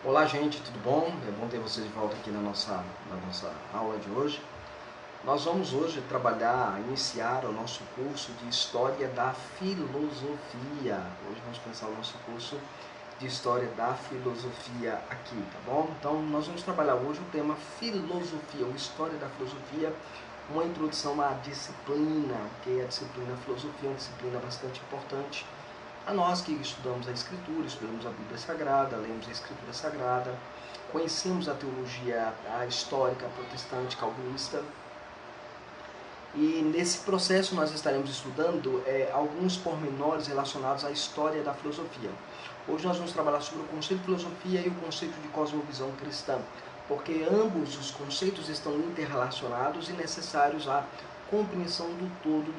Olá gente, tudo bom? É bom ter vocês de volta aqui na nossa aula de hoje. Nós vamos hoje iniciar o nosso curso de História da Filosofia. Hoje vamos começar o nosso curso de História da Filosofia aqui, tá bom? Então nós vamos trabalhar hoje o tema Filosofia, ou História da Filosofia, uma introdução à disciplina, que a disciplina Filosofia é uma disciplina bastante importante a nós que estudamos a Escritura, estudamos a Bíblia Sagrada, lemos a Escritura Sagrada, conhecemos a teologia histórica protestante calvinista. E nesse processo nós estaremos estudando alguns pormenores relacionados à história da filosofia. Hoje nós vamos trabalhar sobre o conceito de filosofia e o conceito de cosmovisão cristã, porque ambos os conceitos estão interrelacionados e necessários à compreensão do todo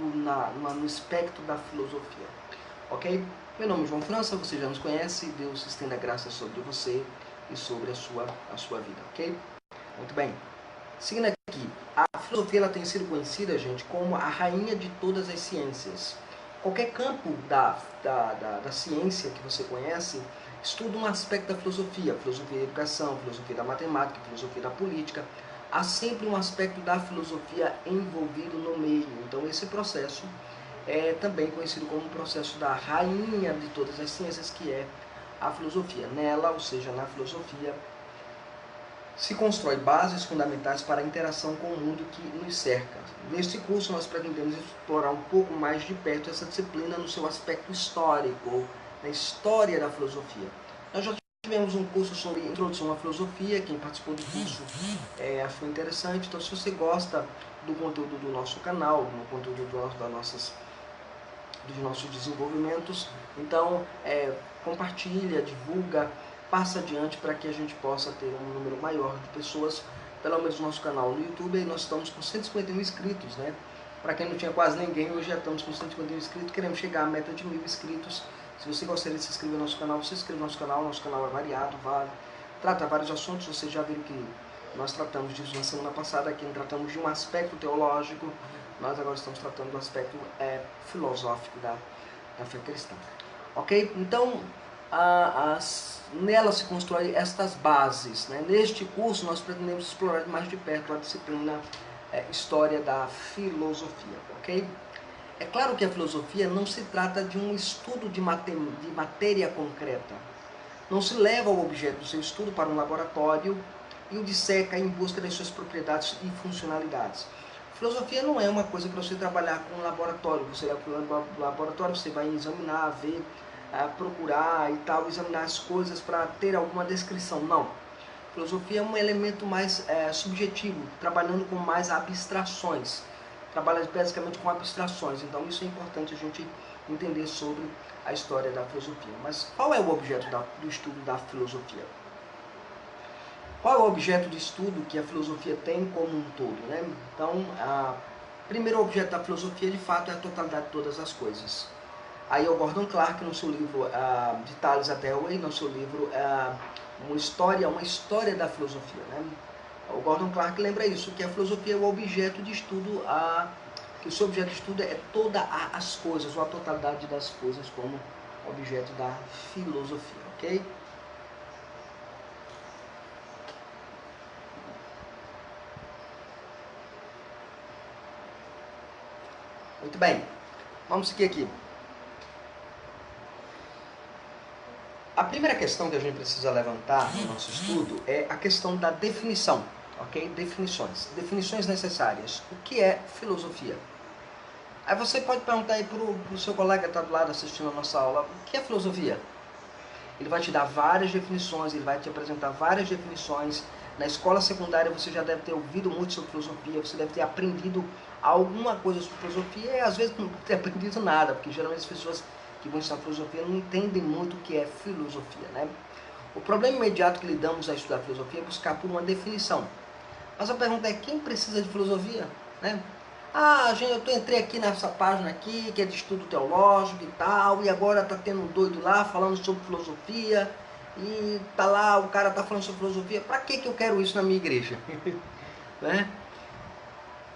no espectro da filosofia. Ok? Meu nome é João França, você já nos conhece, Deus estenda graça sobre você e sobre a sua vida, ok? Muito bem. Seguindo aqui, a filosofia ela tem sido conhecida, gente, como a rainha de todas as ciências. Qualquer campo da ciência que você conhece estuda um aspecto da filosofia da educação, filosofia da matemática, filosofia da política. Há sempre um aspecto da filosofia envolvido no meio. Então, esse processo é também conhecido como o processo da rainha de todas as ciências, que é a filosofia. Nela, ou seja, na filosofia, se constrói bases fundamentais para a interação com o mundo que nos cerca. Neste curso, nós pretendemos explorar um pouco mais de perto essa disciplina no seu aspecto histórico, ou na história da filosofia. Nós já tivemos um curso sobre introdução à filosofia, quem participou do curso achou interessante. Então, se você gosta do conteúdo do nosso canal, do conteúdo dos nossos desenvolvimentos, então compartilha, divulga, passa adiante para que a gente possa ter um número maior de pessoas, pelo menos no nosso canal no YouTube. E nós estamos com 151 inscritos, né? Para quem não tinha quase ninguém, hoje já estamos com 151 inscritos, queremos chegar à meta de 1000 inscritos. Se você gostaria de se inscrever no nosso canal, você se inscreve no nosso canal é variado, trata vários assuntos. Vocês já viram que nós tratamos disso na semana passada, aqui tratamos de um aspecto teológico, nós agora estamos tratando do aspecto filosófico da fé cristã. Ok? Então, nela se constrói estas bases. Né? Neste curso, nós pretendemos explorar mais de perto a disciplina História da Filosofia. Ok? É claro que a filosofia não se trata de um estudo de matéria concreta. Não se leva o objeto do seu estudo para um laboratório e o disseca em busca das suas propriedades e funcionalidades. Filosofia não é uma coisa para você trabalhar com um laboratório. Você vai para o laboratório, você vai examinar, ver, procurar e tal, examinar as coisas para ter alguma descrição. Não. Filosofia é um elemento mais subjetivo, trabalhando com mais abstrações. Trabalha basicamente com abstrações. Então isso é importante a gente entender sobre a história da filosofia. Mas qual é o objeto do estudo da filosofia? Qual é o objeto de estudo que a filosofia tem como um todo? Né? Então, o primeiro objeto da filosofia, de fato, é a totalidade de todas as coisas. Aí o Gordon Clark, no seu livro de Thales Attaway, no seu livro uma história da filosofia. Né? O Gordon Clark lembra isso, que a filosofia é o objeto de estudo, que o seu objeto de estudo é todas as coisas, ou a totalidade das coisas como objeto da filosofia, ok? Muito bem, vamos seguir aqui. A primeira questão que a gente precisa levantar no nosso estudo é a questão da definição, ok? Definições necessárias. O que é filosofia? Aí você pode perguntar aí para o seu colega que está do lado assistindo a nossa aula, o que é filosofia? Ele vai te dar várias definições, ele vai te apresentar várias definições. Na escola secundária você já deve ter ouvido muito sobre filosofia, você deve ter aprendido alguma coisa sobre filosofia e às vezes não ter aprendido nada, porque geralmente as pessoas que vão estudar filosofia não entendem muito o que é filosofia. Né? O problema imediato que lidamos a estudar filosofia é buscar por uma definição. Mas a pergunta é, quem precisa de filosofia? Né? Gente, eu entrei aqui nessa página aqui, que é de estudo teológico e tal, e agora tá tendo um doido lá falando sobre filosofia, e tá lá, o cara tá falando sobre filosofia, pra que eu quero isso na minha igreja? Né?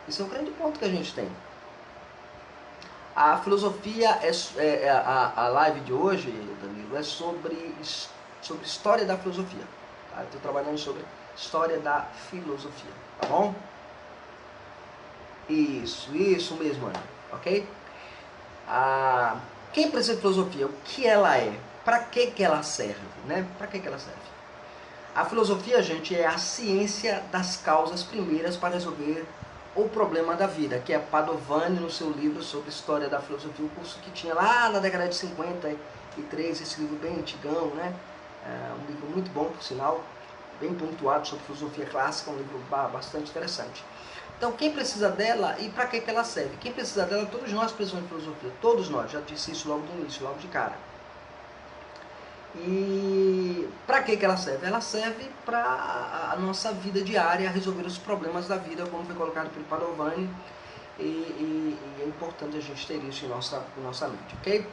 Esse é o grande ponto que a gente tem. A filosofia, a live de hoje, Danilo, é sobre história da filosofia. Estou trabalhando sobre história da filosofia, tá bom? Isso mesmo, Ana, ok? Quem precisa de filosofia? O que ela é? Para que ela serve? Né? Para que ela serve? A filosofia, gente, é a ciência das causas primeiras para resolver o problema da vida, que é Padovani no seu livro sobre história da filosofia, o curso que tinha lá na década de 53, esse livro bem antigão, né? Um livro muito bom, por sinal, bem pontuado sobre filosofia clássica, um livro bastante interessante. Então, quem precisa dela e para que ela serve? Quem precisa dela, todos nós precisamos de filosofia, todos nós, já disse isso logo no início, logo de cara. E para que ela serve? Ela serve para a nossa vida diária, resolver os problemas da vida, como foi colocado pelo Padovani, e é importante a gente ter isso em nossa mente, ok?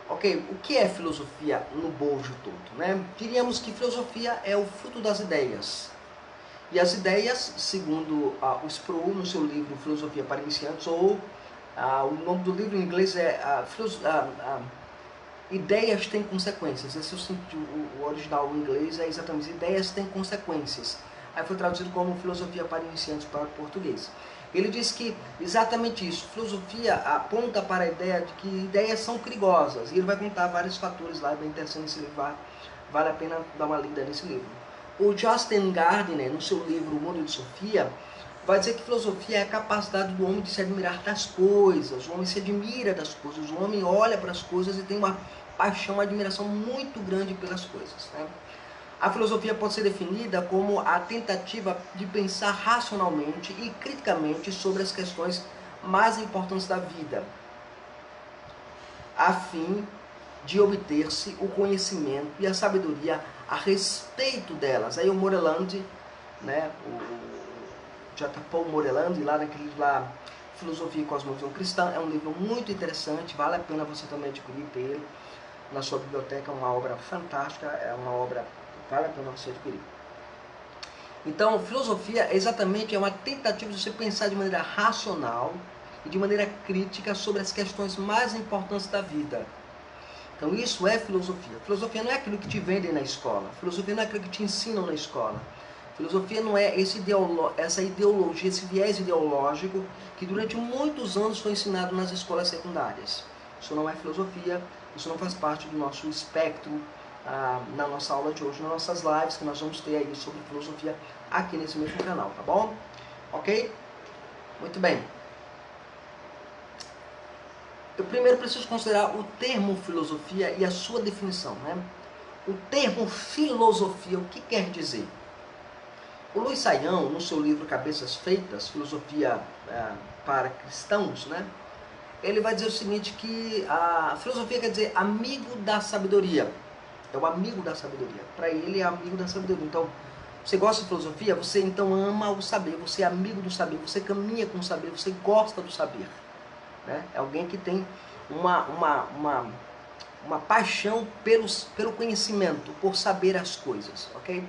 Ok, o que é filosofia no bojo todo? Né? Diríamos que filosofia é o fruto das ideias. E as ideias, segundo o Sproul, no seu livro Filosofia para Iniciantes, ou o nome do livro em inglês é Ideias têm consequências. Esse é o original em inglês, é exatamente ideias têm consequências. Aí foi traduzido como Filosofia para Iniciantes para o português. Ele diz que exatamente isso, filosofia aponta para a ideia de que ideias são perigosas. E ele vai contar vários fatores lá, é bem interessante esse livro, vale a pena dar uma lida nesse livro. O Justin Gardner, no seu livro O Mundo de Sofia, vai dizer que filosofia é a capacidade do homem de se admirar das coisas. O homem se admira das coisas, o homem olha para as coisas e tem uma paixão, uma admiração muito grande pelas coisas. Né? A filosofia pode ser definida como a tentativa de pensar racionalmente e criticamente sobre as questões mais importantes da vida, a fim de obter-se o conhecimento e a sabedoria a respeito delas. Aí o Morelland, né, o J. Paul Morelland, lá naquele livro lá, Filosofia e Cosmovisão Cristã, é um livro muito interessante, vale a pena você também adquirir ele na sua biblioteca, é uma obra fantástica, é uma obra que vale a pena você adquirir. Então, filosofia exatamente é uma tentativa de você pensar de maneira racional e de maneira crítica sobre as questões mais importantes da vida. Então isso é filosofia. Filosofia não é aquilo que te vendem na escola. Filosofia não é aquilo que te ensinam na escola. Filosofia não é essa ideologia, esse viés ideológico que durante muitos anos foi ensinado nas escolas secundárias. Isso não é filosofia, isso não faz parte do nosso espectro na nossa aula de hoje, nas nossas lives que nós vamos ter aí sobre filosofia aqui nesse mesmo canal, tá bom? Ok? Muito bem. Eu primeiro preciso considerar o termo filosofia e a sua definição. Né? O termo filosofia, o que quer dizer? O Luiz Saião, no seu livro Cabeças Feitas, Filosofia para Cristãos, né? Ele vai dizer o seguinte, que a filosofia quer dizer amigo da sabedoria. É o amigo da sabedoria. Para ele é amigo da sabedoria. Então, você gosta de filosofia? Você então ama o saber, você é amigo do saber, você caminha com o saber, você gosta do saber. Né? É alguém que tem uma paixão pelo conhecimento, por saber as coisas, ok?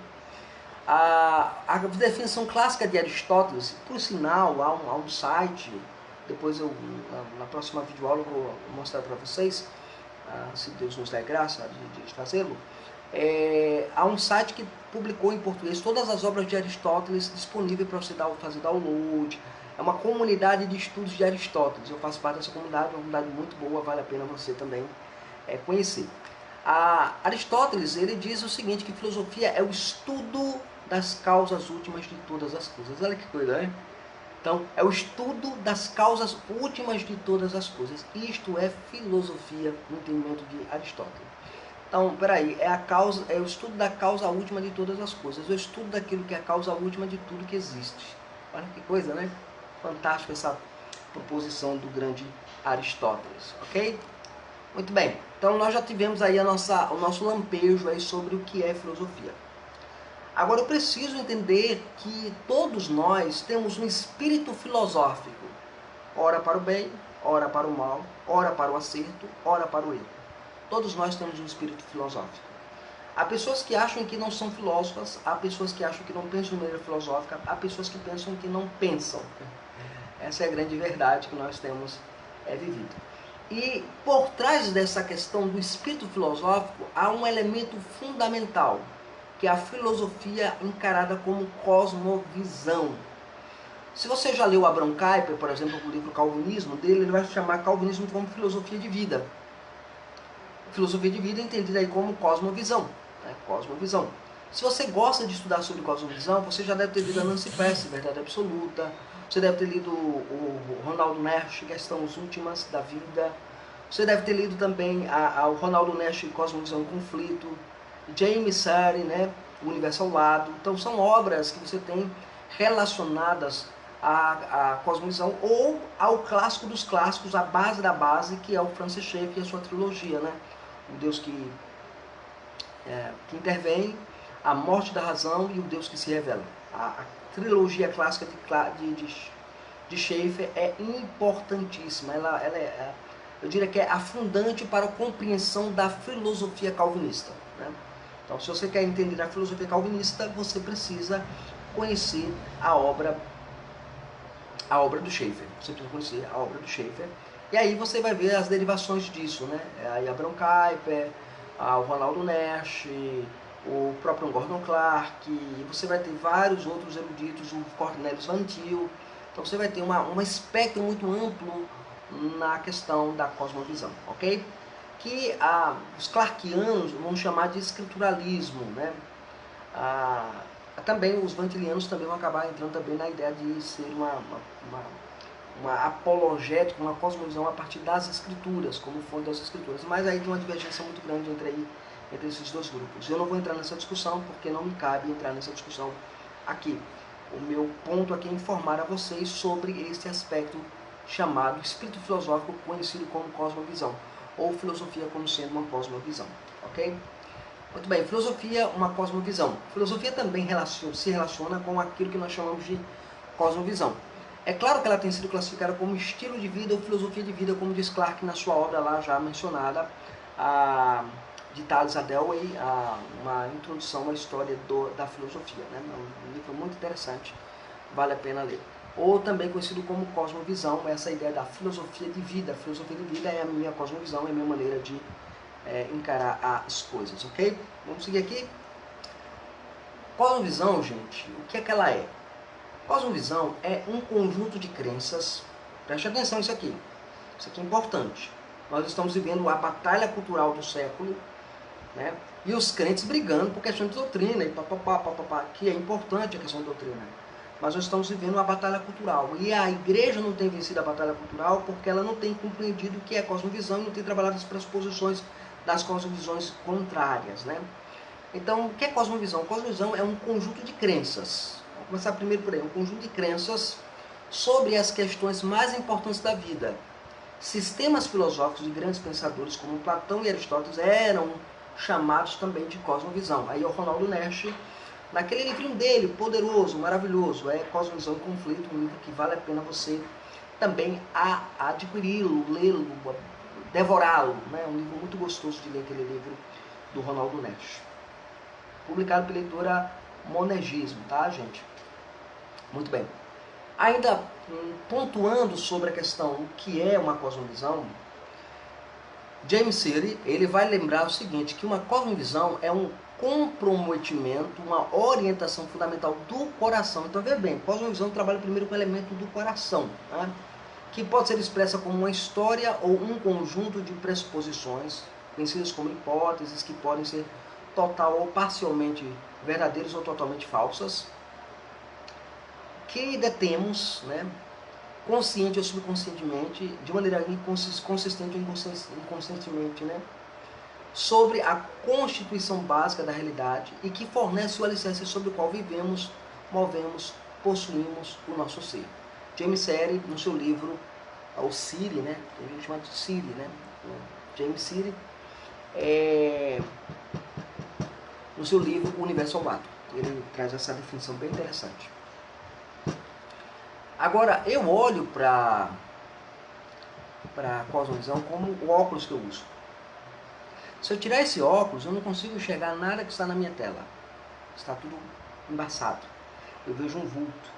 A definição clássica de Aristóteles, por sinal, há um site, depois na próxima videoaula eu vou mostrar para vocês, se Deus nos der graça de fazê-lo, há um site que publicou em português todas as obras de Aristóteles disponível para você fazer download. É uma comunidade de estudos de Aristóteles. Eu faço parte dessa comunidade, uma comunidade muito boa, vale a pena você também conhecer. Aristóteles, ele diz o seguinte, que filosofia é o estudo das causas últimas de todas as coisas. Olha que coisa, né? Então, é o estudo das causas últimas de todas as coisas. Isto é filosofia no entendimento de Aristóteles. Então, peraí, é o estudo da causa última de todas as coisas. É o estudo daquilo que é a causa última de tudo que existe. Olha que coisa, né? Fantástico essa proposição do grande Aristóteles, ok? Muito bem, então nós já tivemos aí o nosso lampejo aí sobre o que é filosofia. Agora eu preciso entender que todos nós temos um espírito filosófico, ora para o bem, ora para o mal, ora para o acerto, ora para o erro. Todos nós temos um espírito filosófico. Há pessoas que acham que não são filósofas, há pessoas que acham que não pensam de maneira filosófica, há pessoas que pensam que não pensam. Essa é a grande verdade que nós temos vivido. E por trás dessa questão do espírito filosófico, há um elemento fundamental. que é a filosofia encarada como cosmovisão. Se você já leu Abraham Kuyper, por exemplo, o livro Calvinismo dele, ele vai chamar calvinismo como filosofia de vida. Filosofia de vida é entendida aí como cosmovisão. Né? Cosmovisão. Se você gosta de estudar sobre cosmovisão, você já deve ter lido a Nancy Peirce, Verdade Absoluta. Você deve ter lido o Ronaldo Nash, Questões Últimas da Vida. Você deve ter lido também o Ronaldo Nash, Cosmovisão e Conflito. James Sari, né? O Universo ao Lado. Então são obras que você tem relacionadas à cosmovisão ou ao clássico dos clássicos, a base da base, que é o Francis Schaeffer e a sua trilogia, né? O Deus que intervém, a morte da razão e o Deus que se revela. A trilogia clássica de Schaeffer é importantíssima. Ela eu diria que é afundante para a compreensão da filosofia calvinista. Né? Então, se você quer entender a filosofia calvinista, você precisa conhecer a obra do Schaeffer. Você precisa conhecer a obra do Schaeffer. E aí você vai ver as derivações disso, né? Aí Abraham Kuyper, o Ronaldo Nash, o próprio Gordon Clark, e você vai ter vários outros eruditos, o Cornelius Van Til. Então você vai ter um espectro muito amplo na questão da cosmovisão, ok? Que os clarkianos vão chamar de escrituralismo, né? Também os vantilianos também vão acabar entrando também na ideia de ser uma apologética, uma cosmovisão a partir das escrituras, como fonte das escrituras. Mas aí tem uma divergência muito grande entre esses dois grupos. Eu não vou entrar nessa discussão porque não me cabe entrar nessa discussão aqui. O meu ponto aqui é informar a vocês sobre esse aspecto chamado espírito filosófico, conhecido como cosmovisão, ou filosofia como sendo uma cosmovisão, ok? Muito bem, filosofia, uma cosmovisão. Filosofia também se relaciona com aquilo que nós chamamos de cosmovisão. É claro que ela tem sido classificada como estilo de vida ou filosofia de vida, como diz Clarke na sua obra lá já mencionada, de Tales Dalloway, uma introdução à história da filosofia. Né? Um livro muito interessante, vale a pena ler. Ou também conhecido como cosmovisão, essa ideia da filosofia de vida. A filosofia de vida é a minha cosmovisão, é a minha maneira de encarar as coisas, ok? Vamos seguir aqui. Cosmovisão, gente, o que é que ela é? Cosmovisão é um conjunto de crenças, preste atenção nisso aqui é importante. Nós estamos vivendo a batalha cultural do século, né? E os crentes brigando por questão de doutrina, e que é importante a questão de doutrina. Mas nós estamos vivendo uma batalha cultural. E a igreja não tem vencido a batalha cultural porque ela não tem compreendido o que é cosmovisão e não tem trabalhado as pressuposições das cosmovisões contrárias. Né? Então, o que é cosmovisão? Cosmovisão é um conjunto de crenças. Vamos começar primeiro por aí. Um conjunto de crenças sobre as questões mais importantes da vida. Sistemas filosóficos de grandes pensadores como Platão e Aristóteles eram chamados também de cosmovisão. Aí o Ronaldo Nash, naquele livrinho dele, poderoso, maravilhoso, Cosmovisão e Conflito, um livro que vale a pena você também adquiri-lo, lê-lo, devorá-lo. Né? Um livro muito gostoso de ler, aquele livro do Ronaldo Nash. Publicado pela editora Monergismo, tá, gente? Muito bem. Ainda pontuando sobre a questão o que é uma cosmovisão, James Siri, ele vai lembrar o seguinte, que uma cosmovisão é um comprometimento, uma orientação fundamental do coração. Então, veja bem, cosmovisão trabalha primeiro com o elemento do coração, né? Que pode ser expressa como uma história ou um conjunto de pressuposições, conhecidas como hipóteses, que podem ser total ou parcialmente verdadeiras ou totalmente falsas, que detemos, né, consciente ou subconscientemente, de maneira consistente ou inconscientemente, né, sobre a constituição básica da realidade e que fornece o alicerce sobre o qual vivemos, movemos, possuímos o nosso ser. James Siri, no seu livro, o Siri, né, a gente chama de Siri, né, James Siri, no seu livro O Universo ao Lado, ele traz essa definição bem interessante. Agora, eu olho para a cosmovisão como o óculos que eu uso. Se eu tirar esse óculos, eu não consigo enxergar nada que está na minha tela. Está tudo embaçado. Eu vejo um vulto.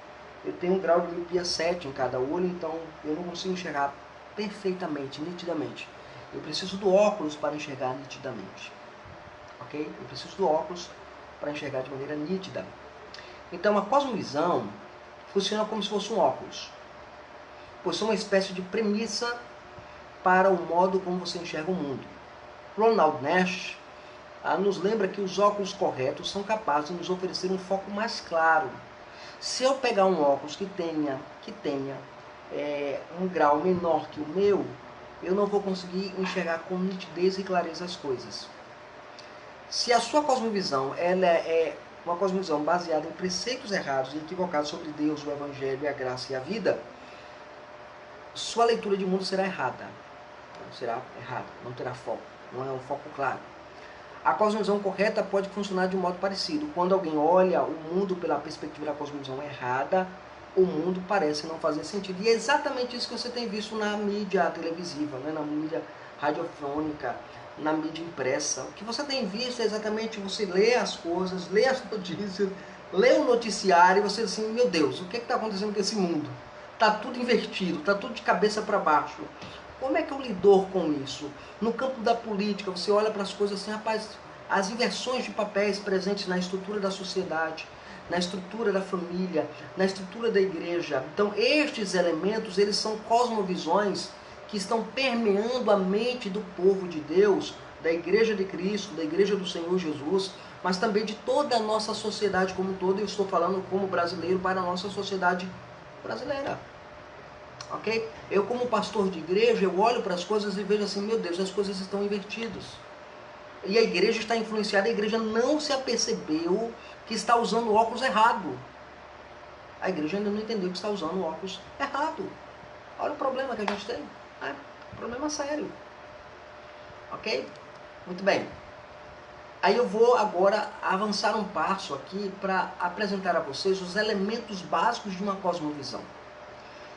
Eu tenho um grau de miopia 7 em cada olho, então eu não consigo enxergar perfeitamente, nitidamente. Eu preciso do óculos para enxergar nitidamente. Ok? Eu preciso do óculos para enxergar de maneira nítida. Então a cosmovisão funciona como se fosse um óculos, pois é uma espécie de premissa para o modo como você enxerga o mundo. Ronald Nash nos lembra que os óculos corretos são capazes de nos oferecer um foco mais claro. Se eu pegar um óculos que tenha um grau menor que o meu, eu não vou conseguir enxergar com nitidez e clareza as coisas. Se a sua cosmovisão ela é uma cosmovisão baseada em preceitos errados e equivocados sobre Deus, o Evangelho, a graça e a vida, sua leitura de mundo será errada. Não terá foco, não é um foco claro. A cosmovisão correta pode funcionar de um modo parecido. Quando alguém olha o mundo pela perspectiva da cosmovisão errada, o mundo parece não fazer sentido. E é exatamente isso que você tem visto na mídia televisiva, né? Na mídia radiofônica, na mídia impressa. O que você tem visto é exatamente você lê as coisas, lê as notícias, lê o noticiário e você diz assim, meu Deus, o que está acontecendo com esse mundo? Está tudo invertido, está tudo de cabeça para baixo. Como é que eu lido com isso? No campo da política, você olha para as coisas assim, rapaz, as inversões de papéis presentes na estrutura da sociedade, na estrutura da família, na estrutura da igreja. Então, estes elementos, eles são cosmovisões que estão permeando a mente do povo de Deus, da igreja de Cristo, da igreja do Senhor Jesus, mas também de toda a nossa sociedade como um todo. Eu estou falando como brasileiro para a nossa sociedade brasileira. Ok? Eu como pastor de igreja, eu olho para as coisas e vejo assim, meu Deus, as coisas estão invertidas. E a igreja está influenciada, a igreja não se apercebeu que está usando o óculos errado. A igreja ainda não entendeu que está usando o óculos errado. Olha o problema que a gente tem. Problema sério. Ok? Muito bem. Aí eu vou agora avançar um passo aqui para apresentar a vocês os elementos básicos de uma cosmovisão.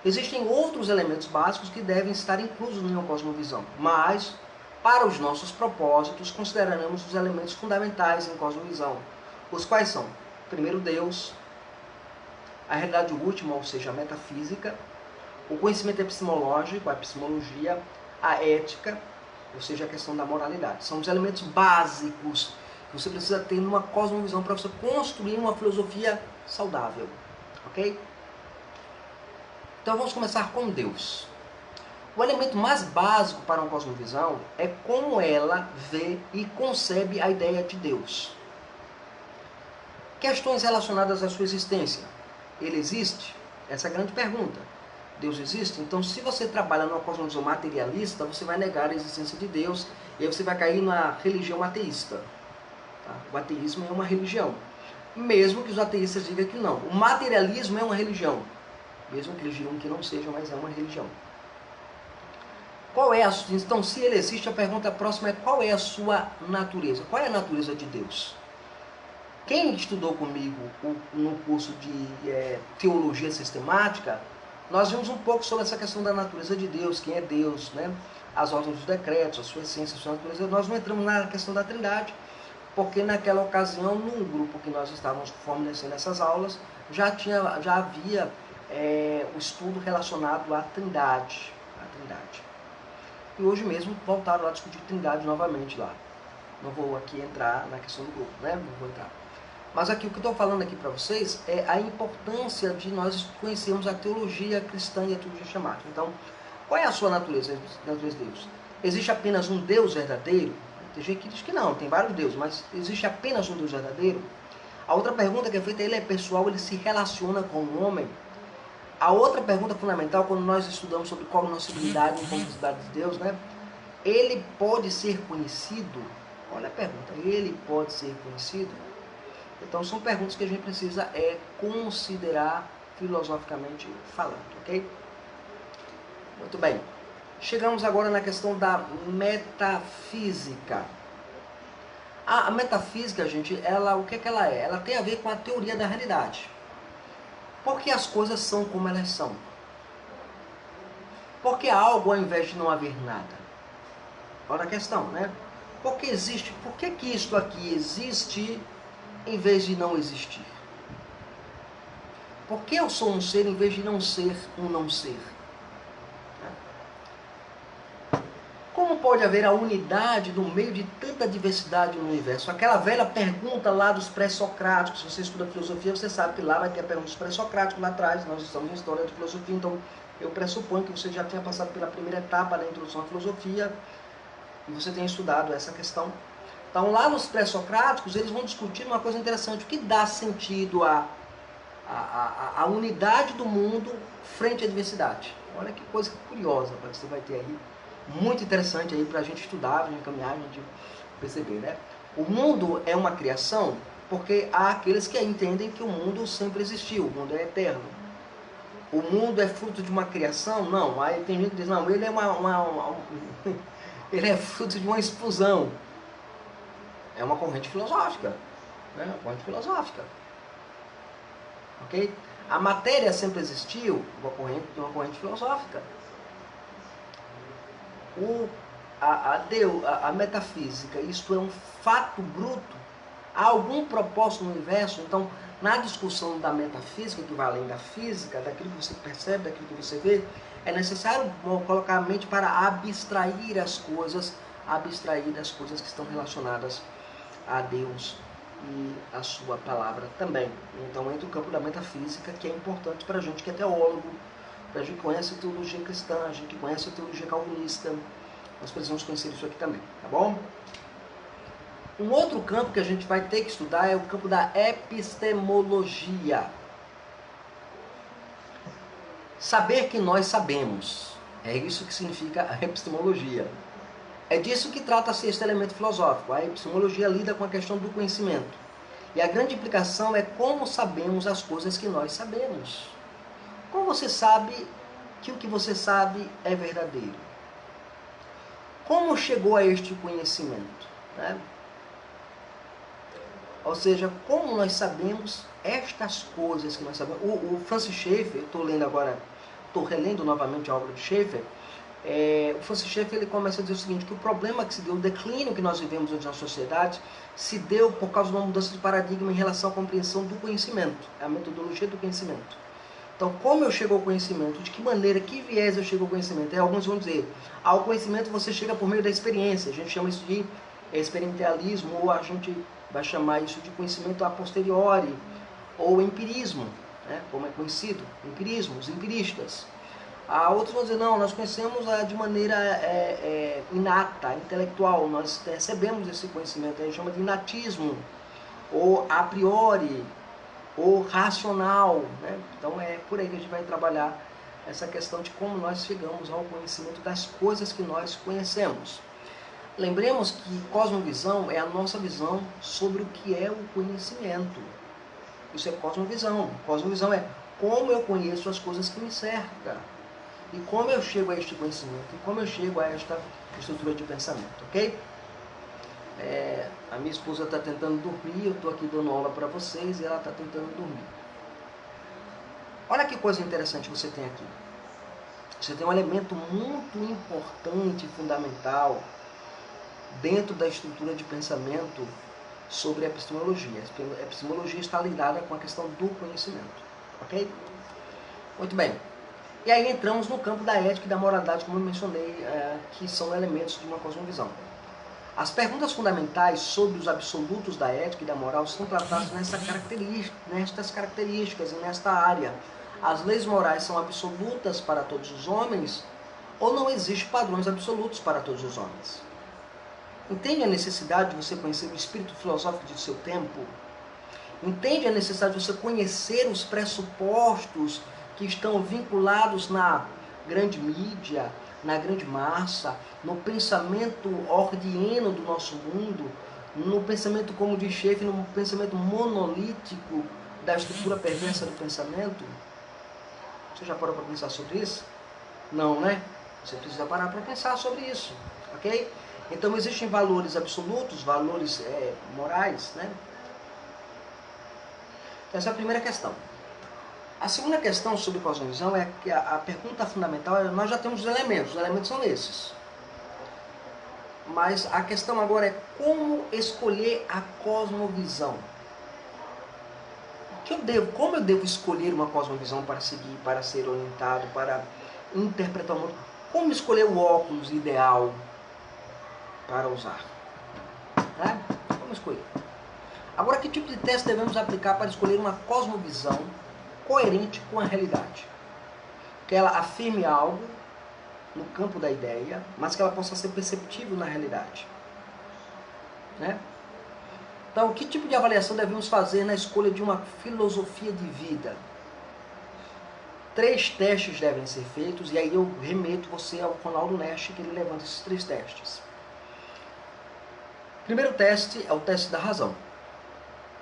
Existem outros elementos básicos que devem estar inclusos em uma cosmovisão, mas, para os nossos propósitos, consideraremos os elementos fundamentais em cosmovisão, os quais são, primeiro, Deus, a realidade última, ou seja, a metafísica, o conhecimento epistemológico, a epistemologia, a ética, ou seja, a questão da moralidade. São os elementos básicos que você precisa ter numa cosmovisão para você construir uma filosofia saudável, ok? Então vamos começar com Deus. O elemento mais básico para uma cosmovisão é como ela vê e concebe a ideia de Deus. Questões relacionadas à sua existência. Ele existe? Essa é a grande pergunta. Deus existe? Então, se você trabalha numa cosmovisão materialista, você vai negar a existência de Deus e aí você vai cair na religião ateísta. Tá? O ateísmo é uma religião. Mesmo que os ateístas digam que não. O materialismo é uma religião. Mesmo que eles digam que não seja, mas é uma religião. Qual é então, se ele existe, a pergunta próxima é qual é a sua natureza? Qual é a natureza de Deus? Quem estudou comigo no curso de teologia sistemática, nós vimos um pouco sobre essa questão da natureza de Deus, quem é Deus, né? As ordens dos decretos, a sua essência, a sua natureza. Nós não entramos na questão da Trindade, porque naquela ocasião, num grupo que nós estávamos fornecendo essas aulas, já havia o estudo relacionado à Trindade. E hoje mesmo voltaram a discutir Trindade novamente lá. Não vou aqui entrar na questão do grupo, né? Não vou entrar. Mas aqui o que eu estou falando aqui para vocês é a importância de nós conhecermos a teologia cristã e a teologia xamática. Então, qual é a sua natureza de Deus? Existe apenas um Deus verdadeiro? Tem gente que diz que não, tem vários deuses, mas existe apenas um Deus verdadeiro? A outra pergunta que é feita, ele é pessoal, ele se relaciona com o homem? A outra pergunta fundamental, quando nós estudamos sobre cognoscibilidade e complexidade de Deus, né? Ele pode ser conhecido? Olha a pergunta, ele pode ser conhecido? Então são perguntas que a gente precisa considerar filosoficamente falando, ok? Muito bem. Chegamos agora na questão da metafísica. A metafísica, gente, o que ela é? Ela tem a ver com a teoria da realidade. Por que as coisas são como elas são? Por que algo ao invés de não haver nada? Olha a questão, né? Por que isto aqui existe em vez de não existir? Por que eu sou um ser em vez de não ser um não ser? como pode haver a unidade no meio de tanta diversidade no universo? Aquela velha pergunta lá dos pré-socráticos, se você estuda filosofia, você sabe que lá vai ter a pergunta dos pré-socráticos lá atrás, nós estamos em história de filosofia, então eu pressuponho que você já tenha passado pela primeira etapa da introdução à filosofia e você tenha estudado essa questão. Então lá nos pré-socráticos eles vão discutir uma coisa interessante, o que dá sentido à unidade do mundo frente à diversidade. Olha que coisa curiosa que você vai ter aí, muito interessante aí para a gente estudar, para a gente caminhar, a gente perceber, né? O mundo é uma criação porque há aqueles que entendem que o mundo sempre existiu, o mundo é eterno. O mundo é fruto de uma criação? Não. Aí tem gente que diz, não, ele é ele é fruto de uma explosão. É uma corrente filosófica, né? Uma corrente filosófica. Ok? A matéria sempre existiu, uma corrente filosófica. A metafísica, isto é um fato bruto, há algum propósito no universo. Então, na discussão da metafísica, que vai além da física, daquilo que você percebe, daquilo que você vê, é necessário colocar a mente para abstrair as coisas que estão relacionadas a Deus e a sua palavra também. Então entra o campo da metafísica, que é importante para a gente que é teólogo, para a gente que conhece a teologia cristã, a gente que conhece a teologia calvinista, nós precisamos conhecer isso aqui também, tá bom? Um outro campo que a gente vai ter que estudar é o campo da epistemologia. Saber que nós sabemos, é isso que significa a epistemologia. É disso que trata-se este elemento filosófico. A epistemologia lida com a questão do conhecimento. E a grande implicação é como sabemos as coisas que nós sabemos. Como você sabe que o que você sabe é verdadeiro? Como chegou a este conhecimento? Né? Ou seja, como nós sabemos estas coisas que nós sabemos. O Francis Schaeffer, estou relendo novamente a obra de Schaeffer. O Francis Schaeffer ele começa a dizer o seguinte, que o problema que se deu, o declínio que nós vivemos hoje na sociedade, se deu por causa de uma mudança de paradigma em relação à compreensão do conhecimento, a metodologia do conhecimento. Então, como eu chego ao conhecimento? De que maneira, que viés eu chego ao conhecimento? Alguns vão dizer, ao conhecimento você chega por meio da experiência, a gente chama isso de experientialismo, ou a gente vai chamar isso de conhecimento a posteriori, ou empirismo, né, como é conhecido, empirismo, os empiristas. Outros vão dizer, não, nós conhecemos de maneira inata, intelectual, nós recebemos esse conhecimento, a gente chama de inatismo, ou a priori, ou racional, né? Então é por aí que a gente vai trabalhar essa questão de como nós chegamos ao conhecimento das coisas que nós conhecemos. Lembremos que cosmovisão é a nossa visão sobre o que é o conhecimento. Isso é cosmovisão. Cosmovisão é como eu conheço as coisas que me cercam. E como eu chego a este conhecimento, e como eu chego a esta estrutura de pensamento, ok? A minha esposa está tentando dormir, eu estou aqui dando aula para vocês e ela está tentando dormir. Olha que coisa interessante você tem aqui. Você tem um elemento muito importante e fundamental dentro da estrutura de pensamento sobre a epistemologia. A epistemologia está ligada com a questão do conhecimento, ok? Muito bem. E aí entramos no campo da ética e da moralidade, como eu mencionei, que são elementos de uma cosmovisão. As perguntas fundamentais sobre os absolutos da ética e da moral são tratadas nestas características e nesta área. As leis morais são absolutas para todos os homens ou não existem padrões absolutos para todos os homens? Entende a necessidade de você conhecer o espírito filosófico do seu tempo? Entende a necessidade de você conhecer os pressupostos que estão vinculados na grande mídia, na grande massa, no pensamento ordieno do nosso mundo, no pensamento, como diz Schaeffer, no pensamento monolítico da estrutura perversa do pensamento? Você já parou para pensar sobre isso? Não, né? Você precisa parar para pensar sobre isso, ok? Então existem valores absolutos, valores morais, né? Essa é a primeira questão. A segunda questão sobre cosmovisão é que a pergunta fundamental é, nós já temos os elementos são esses. Mas a questão agora é como escolher a cosmovisão. Como eu devo escolher uma cosmovisão para seguir, para ser orientado, para interpretar o mundo? Como escolher o óculos ideal? para usar. Né? Vamos escolher. Agora, que tipo de teste devemos aplicar para escolher uma cosmovisão coerente com a realidade? Que ela afirme algo no campo da ideia, mas que ela possa ser perceptível na realidade. Né? Então, que tipo de avaliação devemos fazer na escolha de uma filosofia de vida? 3 testes devem ser feitos, e aí eu remeto você ao Ronaldo Nash, que ele levanta esses 3 testes. O primeiro teste é o teste da razão.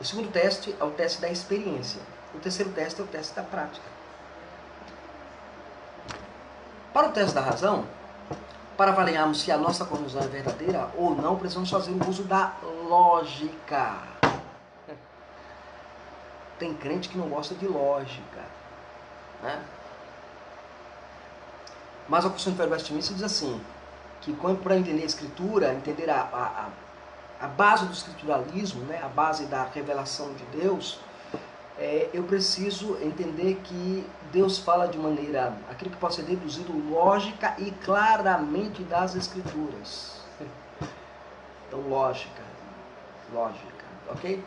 O segundo teste é o teste da experiência. O terceiro teste é o teste da prática. Para o teste da razão, para avaliarmos se a nossa cosmovisão é verdadeira ou não, precisamos fazer o uso da lógica. Tem crente que não gosta de lógica. Né? Mas a Confissão de Fé de Westminster diz assim, que para entender a Escritura, entender a base do escrituralismo, né, a base da revelação de Deus, eu preciso entender que Deus fala de maneira, aquilo que pode ser deduzido lógica e claramente das Escrituras. Então, lógica, ok?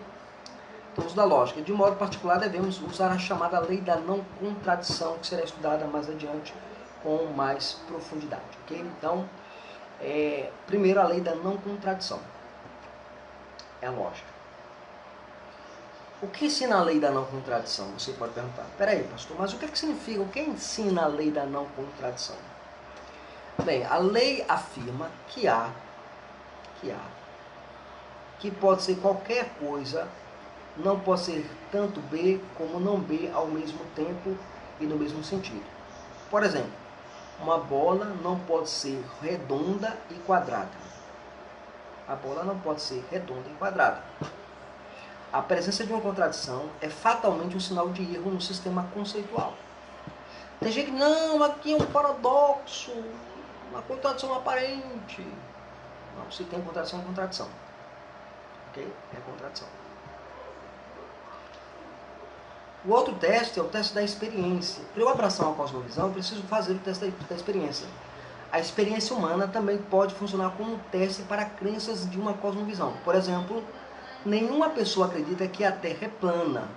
Então, uso da lógica. De modo particular, devemos usar a chamada lei da não contradição, que será estudada mais adiante com mais profundidade, ok? Então, primeiro a lei da não contradição. É a lógica. O que ensina a lei da não contradição? Você pode perguntar. Peraí, pastor, mas o que significa? O que ensina a lei da não contradição? Bem, a lei afirma que pode ser qualquer coisa, não pode ser tanto B como não B ao mesmo tempo e no mesmo sentido. Por exemplo, uma bola não pode ser redonda e quadrada. A bola não pode ser redonda e quadrada. A presença de uma contradição é fatalmente um sinal de erro no sistema conceitual. Tem gente que, não, aqui é um paradoxo, uma contradição aparente. Não, se tem contradição, é contradição. Ok? É contradição. O outro teste é o teste da experiência. Para eu abraçar uma cosmovisão, eu preciso fazer o teste da experiência. A experiência humana também pode funcionar como um teste para crenças de uma cosmovisão. Por exemplo, nenhuma pessoa acredita que a Terra é plana.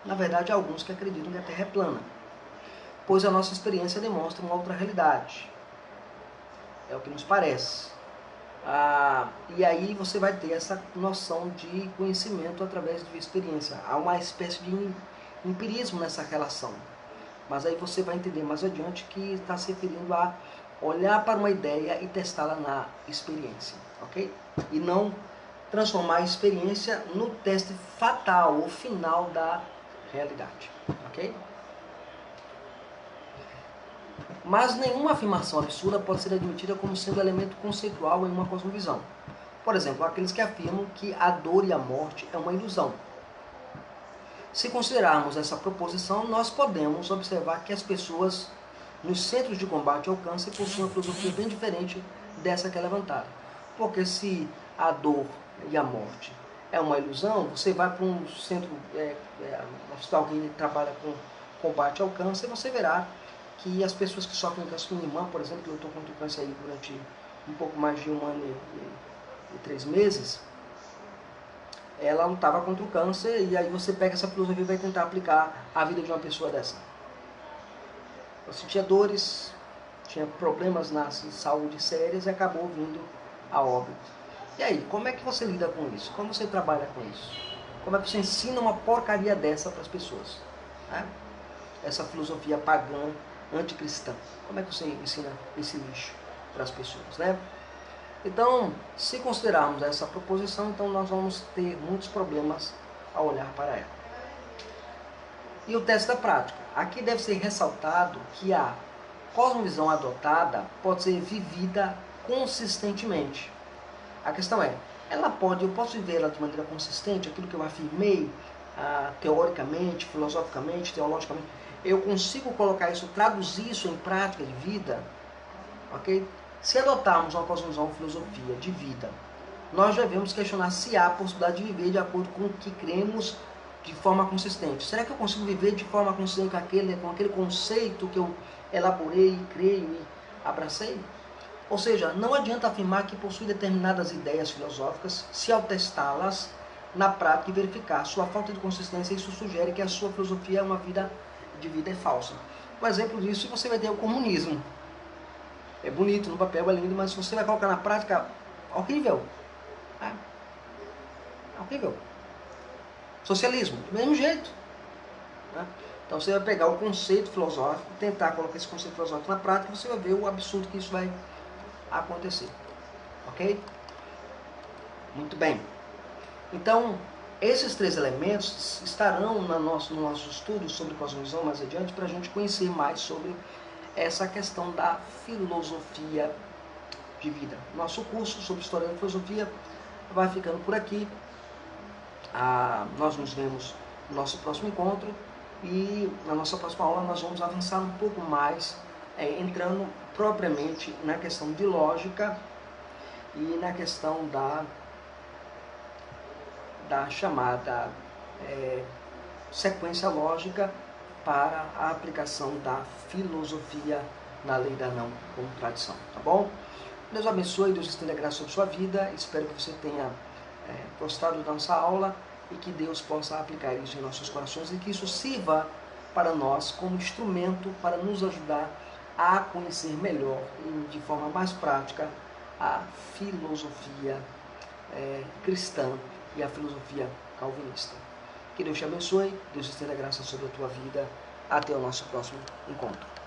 Na verdade, há alguns que acreditam que a Terra é plana, pois a nossa experiência demonstra uma outra realidade. É o que nos parece. E aí você vai ter essa noção de conhecimento através de experiência. Há uma espécie de empirismo nessa relação. Mas aí você vai entender mais adiante que está se referindo a olhar para uma ideia e testá-la na experiência. Ok? E não transformar a experiência no teste fatal, ou final da realidade. Ok? Mas nenhuma afirmação absurda pode ser admitida como sendo elemento conceitual em uma cosmovisão. Por exemplo, aqueles que afirmam que a dor e a morte é uma ilusão. Se considerarmos essa proposição, nós podemos observar que as pessoas nos centros de combate ao câncer possuem uma filosofia bem diferente dessa que é levantada. Porque se a dor e a morte é uma ilusão, você vai para um centro, um hospital que trabalha com combate ao câncer, você verá que as pessoas que sofrem câncer, minha irmã, por exemplo, que eu estou com câncer aí durante um pouco mais de 1 ano e 3 meses, ela lutava contra o câncer, e aí você pega essa filosofia e vai tentar aplicar a vida de uma pessoa dessa. Eu sentia dores, tinha problemas na saúde sérias e acabou vindo a óbito. E aí, como é que você lida com isso? Como você trabalha com isso? Como é que você ensina uma porcaria dessa para as pessoas? Né? Essa filosofia pagã, anticristã. Como é que você ensina esse lixo para as pessoas, né? Então, se considerarmos essa proposição, então nós vamos ter muitos problemas ao olhar para ela. E o teste da prática. Aqui deve ser ressaltado que a cosmovisão adotada pode ser vivida consistentemente. A questão é, eu posso viver ela de maneira consistente, aquilo que eu afirmei, teoricamente, filosoficamente, teologicamente, eu consigo colocar isso, traduzir isso em prática de vida, ok? Se adotarmos uma cosmovisão, uma filosofia de vida, nós devemos questionar se há a possibilidade de viver de acordo com o que cremos de forma consistente. Será que eu consigo viver de forma consistente com aquele conceito que eu elaborei, creio e abracei? Ou seja, não adianta afirmar que possui determinadas ideias filosóficas se ao testá-las na prática e verificar sua falta de consistência, isso sugere que a sua filosofia é uma vida é falsa. Um exemplo disso você vai ter o comunismo. É bonito no papel, é lindo, mas se você vai colocar na prática, horrível. É horrível. Socialismo, do mesmo jeito. Né? Então você vai pegar o conceito filosófico, tentar colocar esse conceito filosófico na prática, e você vai ver o absurdo que isso vai acontecer. Ok? Muito bem. Então, esses três elementos estarão no nosso estudo sobre cosmovisão mais adiante, para a gente conhecer mais sobre essa questão da filosofia de vida. Nosso curso sobre História da Filosofia vai ficando por aqui. Nós nos vemos no nosso próximo encontro e na nossa próxima aula nós vamos avançar um pouco mais, entrando propriamente na questão de lógica e na questão da chamada sequência lógica para a aplicação da filosofia na lei da não contradição, tá bom? Deus abençoe, Deus estenda graça sobre sua vida, espero que você tenha gostado da nossa aula e que Deus possa aplicar isso em nossos corações e que isso sirva para nós como instrumento para nos ajudar a conhecer melhor e de forma mais prática a filosofia cristã e a filosofia calvinista. Que Deus te abençoe, Deus estenda graça sobre a tua vida. Até o nosso próximo encontro.